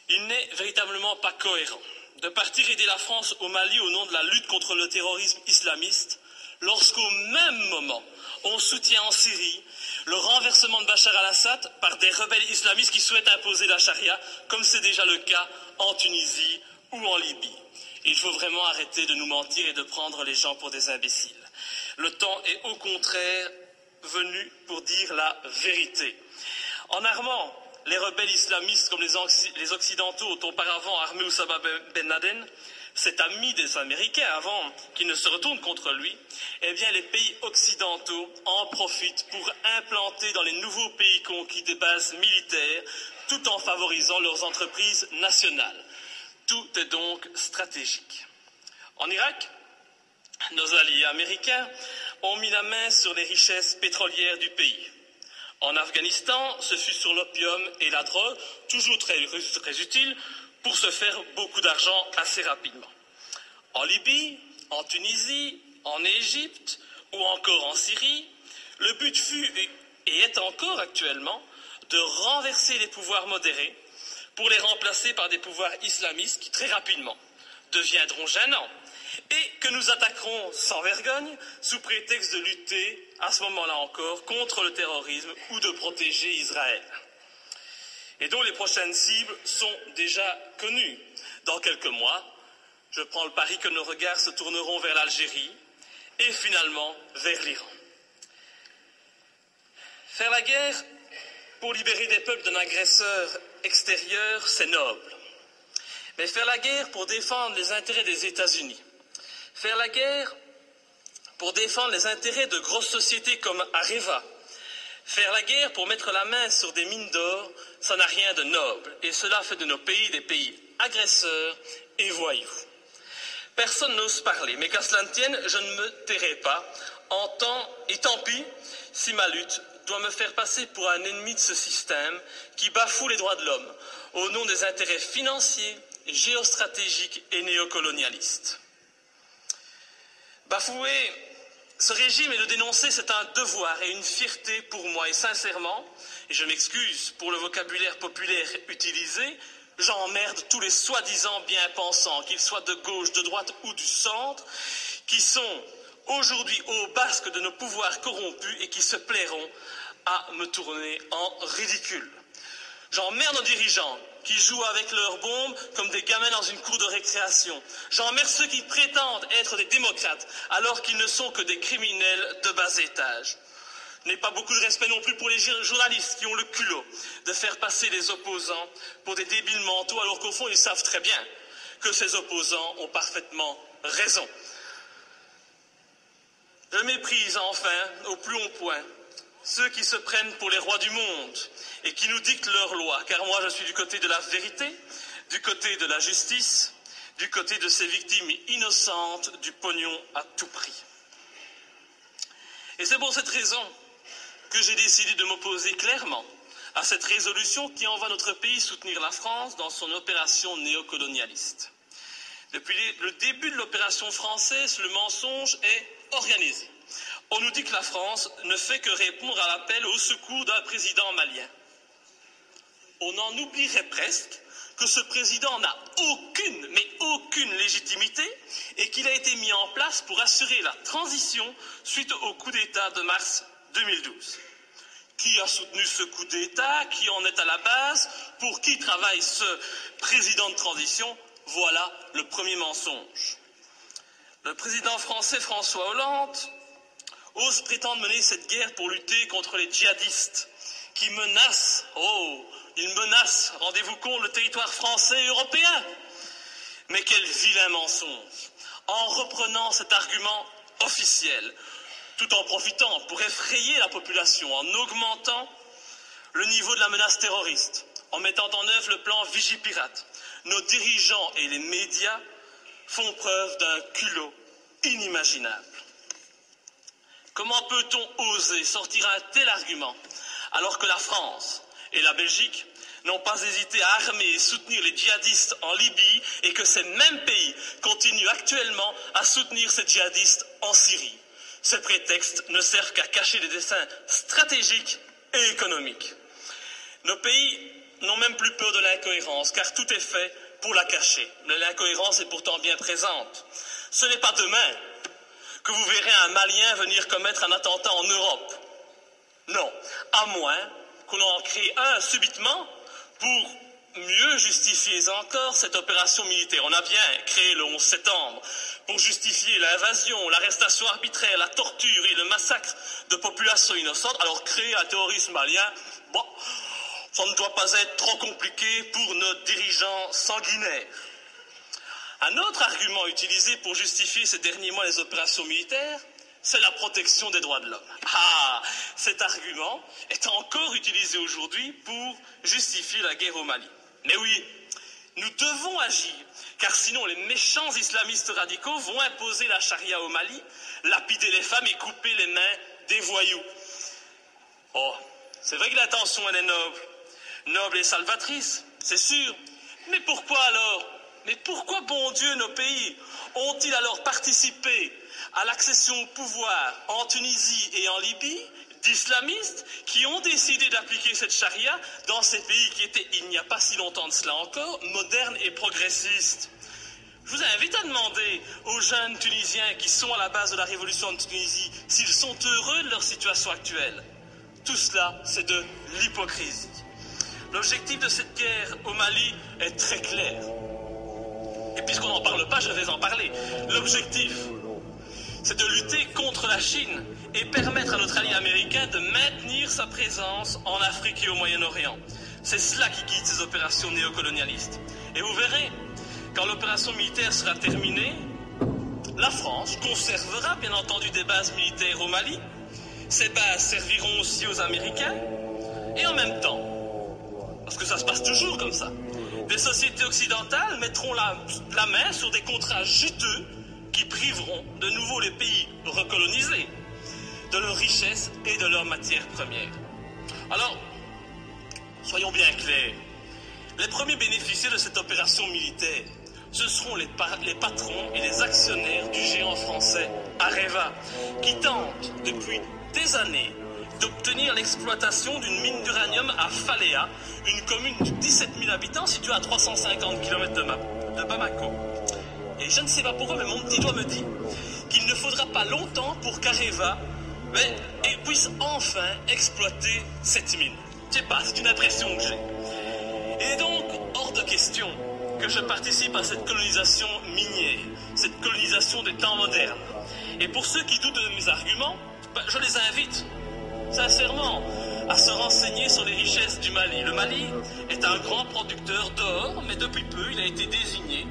Il n'est véritablement pas cohérent de partir aider la France au Mali au nom de la lutte contre le terrorisme islamiste, lorsqu'au même moment, on soutient en Syrie le renversement de Bachar al-Assad par des rebelles islamistes qui souhaitent imposer la charia, comme c'est déjà le cas en Tunisie ou en Libye. Il faut vraiment arrêter de nous mentir et de prendre les gens pour des imbéciles. Le temps est au contraire venu pour dire la vérité. En armant les rebelles islamistes comme les Occidentaux ont auparavant armé Oussama Ben Laden, cet ami des Américains avant qu'il ne se retourne contre lui, eh bien les pays occidentaux en profitent pour implanter dans les nouveaux pays conquis des bases militaires tout en favorisant leurs entreprises nationales. Tout est donc stratégique. En Irak, nos alliés américains ont mis la main sur les richesses pétrolières du pays. En Afghanistan, ce fut sur l'opium et la drogue, toujours très utiles, pour se faire beaucoup d'argent assez rapidement. En Libye, en Tunisie, en Égypte ou encore en Syrie, le but fut et est encore actuellement de renverser les pouvoirs modérés pour les remplacer par des pouvoirs islamistes qui très rapidement deviendront gênants et que nous attaquerons sans vergogne sous prétexte de lutter à ce moment-là encore contre le terrorisme ou de protéger Israël. Et dont les prochaines cibles sont déjà connues. Dans quelques mois, je prends le pari que nos regards se tourneront vers l'Algérie et finalement vers l'Iran. Faire la guerre pour libérer des peuples d'un agresseur extérieur, c'est noble. Mais faire la guerre pour défendre les intérêts des États-Unis, faire la guerre pour défendre les intérêts de grosses sociétés comme Areva, faire la guerre pour mettre la main sur des mines d'or, ça n'a rien de noble. Et cela fait de nos pays des pays agresseurs et voyous. Personne n'ose parler, mais qu'à cela ne tienne, je ne me tairai pas. Et tant pis si ma lutte doit me faire passer pour un ennemi de ce système qui bafoue les droits de l'homme au nom des intérêts financiers, géostratégiques et néocolonialistes. Bafouer ce régime et le dénoncer, c'est un devoir et une fierté pour moi. Et sincèrement, et je m'excuse pour le vocabulaire populaire utilisé, j'emmerde tous les soi-disant bien-pensants, qu'ils soient de gauche, de droite ou du centre, qui sont aujourd'hui au basque de nos pouvoirs corrompus et qui se plairont à me tourner en ridicule. J'emmerde nos dirigeants qui jouent avec leurs bombes comme des gamins dans une cour de récréation. J'emmerde ceux qui prétendent être des démocrates alors qu'ils ne sont que des criminels de bas étage. Je n'ai pas beaucoup de respect non plus pour les journalistes qui ont le culot de faire passer les opposants pour des débiles mentaux alors qu'au fond ils savent très bien que ces opposants ont parfaitement raison. Je méprise enfin au plus haut point ceux qui se prennent pour les rois du monde et qui nous dictent leurs lois, car moi je suis du côté de la vérité, du côté de la justice, du côté de ces victimes innocentes du pognon à tout prix. Et c'est pour cette raison que j'ai décidé de m'opposer clairement à cette résolution qui envoie notre pays soutenir la France dans son opération néocolonialiste. Depuis le début de l'opération française, le mensonge est organisé. On nous dit que la France ne fait que répondre à l'appel au secours d'un président malien. On en oublierait presque que ce président n'a aucune, mais aucune légitimité et qu'il a été mis en place pour assurer la transition suite au coup d'État de mars 2012. Qui a soutenu ce coup d'État? Qui en est à la base? Pour qui travaille ce président de transition? Voilà le premier mensonge. Le président français François Hollande ose prétendre mener cette guerre pour lutter contre les djihadistes qui menacent, ils menacent, rendez-vous compte, le territoire français et européen. Mais quel vilain mensonge! En reprenant cet argument officiel, tout en profitant pour effrayer la population, en augmentant le niveau de la menace terroriste, en mettant en œuvre le plan Vigipirate, nos dirigeants et les médias font preuve d'un culot inimaginable. Comment peut-on oser sortir un tel argument alors que la France et la Belgique n'ont pas hésité à armer et soutenir les djihadistes en Libye et que ces mêmes pays continuent actuellement à soutenir ces djihadistes en Syrie? Ces prétextes ne servent qu'à cacher des desseins stratégiques et économiques. Nos pays n'ont même plus peur de l'incohérence, car tout est fait pour la cacher. Mais l'incohérence est pourtant bien présente. Ce n'est pas demain que vous verrez un Malien venir commettre un attentat en Europe. Non, à moins qu'on en crée un subitement pour mieux justifier encore cette opération militaire. On a bien créé le 11 septembre pour justifier l'invasion, l'arrestation arbitraire, la torture et le massacre de populations innocentes. Alors créer un terrorisme malien, bon, ça ne doit pas être trop compliqué pour nos dirigeants sanguinaires. Un autre argument utilisé pour justifier ces derniers mois les opérations militaires, c'est la protection des droits de l'homme. Ah, cet argument est encore utilisé aujourd'hui pour justifier la guerre au Mali. Mais oui, nous devons agir, car sinon les méchants islamistes radicaux vont imposer la charia au Mali, lapider les femmes et couper les mains des voyous. Oh, c'est vrai que l'intention elle est noble et salvatrice, c'est sûr. Mais pourquoi alors? Mais pourquoi, bon Dieu, nos pays ont-ils alors participé à l'accession au pouvoir en Tunisie et en Libye d'islamistes qui ont décidé d'appliquer cette charia dans ces pays qui étaient, il n'y a pas si longtemps de cela encore, modernes et progressistes? Je vous invite à demander aux jeunes Tunisiens qui sont à la base de la révolution de Tunisie s'ils sont heureux de leur situation actuelle. Tout cela, c'est de l'hypocrisie. L'objectif de cette guerre au Mali est très clair. Et puisqu'on n'en parle pas, je vais en parler. L'objectif, c'est de lutter contre la Chine et permettre à notre allié américain de maintenir sa présence en Afrique et au Moyen-Orient. C'est cela qui guide ces opérations néocolonialistes. Et vous verrez, quand l'opération militaire sera terminée, la France conservera bien entendu des bases militaires au Mali. Ces bases serviront aussi aux Américains. Et en même temps, parce que ça se passe toujours comme ça, des sociétés occidentales mettront la main sur des contrats juteux qui priveront de nouveau les pays recolonisés de leurs richesses et de leurs matières premières. Alors, soyons bien clairs, les premiers bénéficiaires de cette opération militaire, ce seront les patrons et les actionnaires du géant français Areva, qui tentent depuis des années d'obtenir l'exploitation d'une mine d'uranium à Faléa, une commune de 17 000 habitants située à 350 km de Bamako. Et je ne sais pas pourquoi, mais mon petit doigt me dit qu'il ne faudra pas longtemps pour qu'Areva puisse enfin exploiter cette mine. Je sais pas, c'est une impression que j'ai. Et donc, hors de question que je participe à cette colonisation minière, cette colonisation des temps modernes. Et pour ceux qui doutent de mes arguments, je les invite sincèrement à se renseigner sur les richesses du Mali. Le Mali est un grand producteur d'or, mais depuis peu, il a été désigné,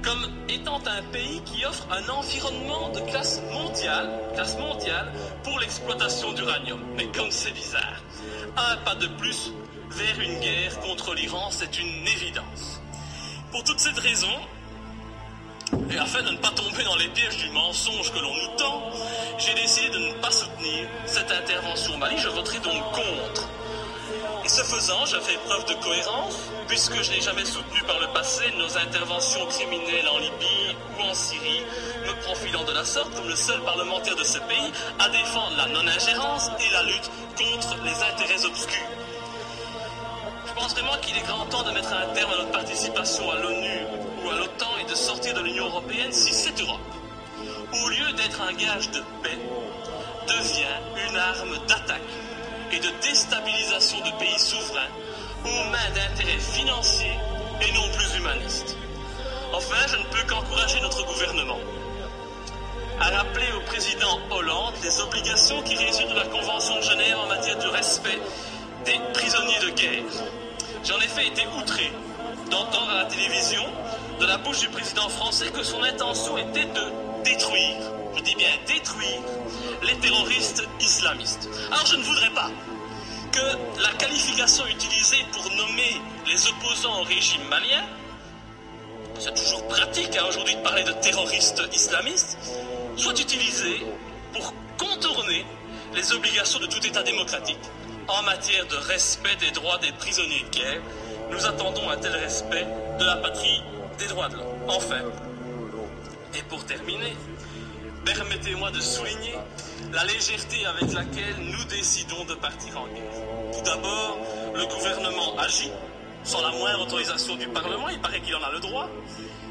comme étant un pays qui offre un environnement de classe mondiale pour l'exploitation d'uranium. Mais comme c'est bizarre, un pas de plus vers une guerre contre l'Iran, c'est une évidence. Pour toute cette raison, et afin de ne pas tomber dans les pièges du mensonge que l'on nous tend, j'ai décidé de ne pas soutenir cette intervention au Mali. Je voterai donc contre. Et ce faisant, je fais preuve de cohérence, puisque je n'ai jamais soutenu par le passé nos interventions criminelles en Libye ou en Syrie, me profilant de la sorte comme le seul parlementaire de ce pays à défendre la non-ingérence et la lutte contre les intérêts obscurs. Je pense vraiment qu'il est grand temps de mettre un terme à notre participation à l'ONU ou à l'OTAN et de sortir de l'Union européenne si cette Europe, au lieu d'être un gage de paix, devient une arme d'attaque et de déstabilisation de pays souverains aux mains d'intérêts financiers et non plus humanistes. Enfin, je ne peux qu'encourager notre gouvernement à rappeler au président Hollande les obligations qui résultent de la Convention de Genève en matière de respect des prisonniers de guerre. J'ai en effet été outré d'entendre à la télévision, de la bouche du président français, que son intention était de détruire, je dis bien détruire, les terroristes islamistes. Alors je ne voudrais pas que la qualification utilisée pour nommer les opposants au régime malien, c'est toujours pratique aujourd'hui de parler de terroristes islamistes, soit utilisée pour contourner les obligations de tout État démocratique en matière de respect des droits des prisonniers de guerre. Nous attendons un tel respect de la patrie des droits de l'homme. Enfin, et pour terminer, permettez-moi de souligner la légèreté avec laquelle nous décidons de partir en guerre. Tout d'abord, le gouvernement agit sans la moindre autorisation du Parlement, il paraît qu'il en a le droit.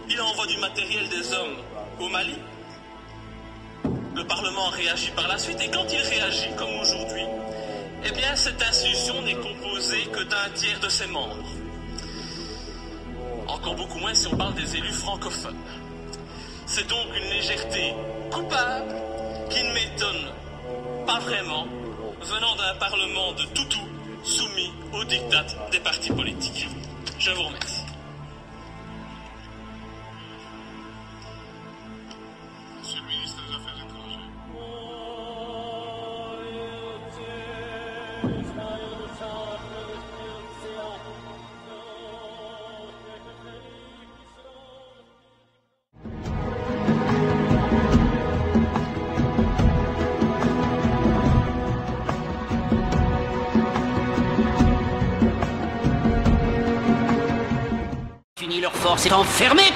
Il envoie du matériel, des hommes au Mali. Le Parlement réagit par la suite, et quand il réagit, comme aujourd'hui, eh bien, cette institution n'est composée que d'un tiers de ses membres. Encore beaucoup moins si on parle des élus francophones. C'est donc une légèreté coupable qui ne m'étonne pas vraiment, venant d'un Parlement de toutou soumis aux diktats des partis politiques. Je vous remercie. Monsieur le ministre des Affaires étrangères. Leur force est enfermée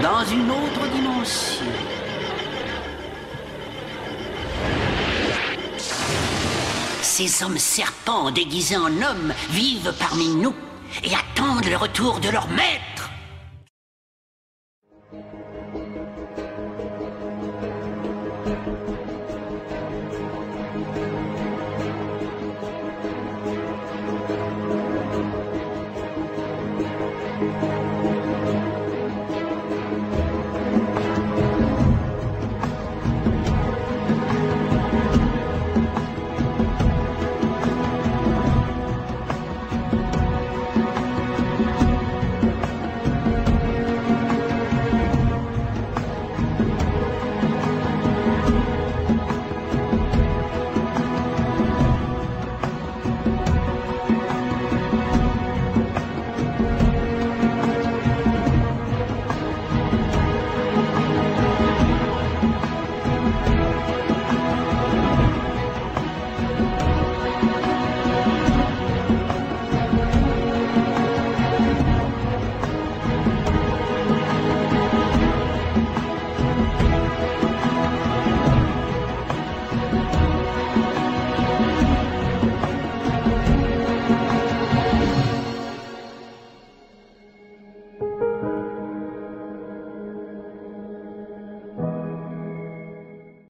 dans une autre dimension. Ces hommes serpents déguisés en hommes vivent parmi nous et attendent le retour de leur maître.